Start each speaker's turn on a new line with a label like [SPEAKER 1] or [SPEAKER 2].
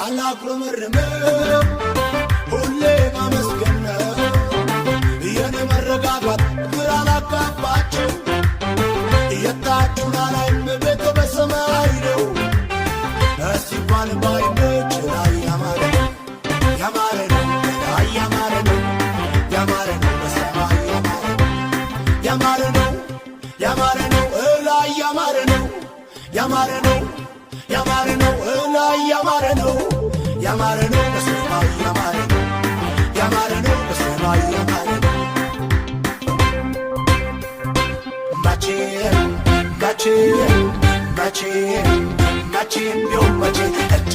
[SPEAKER 1] አላጉረመርምም ሁሌ ማመስገን ነው የኔ መረጋጋት ግራ ላጋባቸው የታችሁን አላይም ቤቴ በሰማይ ነው ሲባል ባይመች ላይ ያማረ ነው ያማረ ነው ላይ ያማረ ነው ያማረ ነው በሰማይ ያማረ ነው ያማረ ነው ላይ ያማረ ነው ያማረ ነው ያማረ ነው ላይ ያማረ ነው ያማረ ነው በሰማይ ያማረ ነው ያማረ ነው በሰማይ ያማረ ነው መቼም ቢሆን መቼ እጅ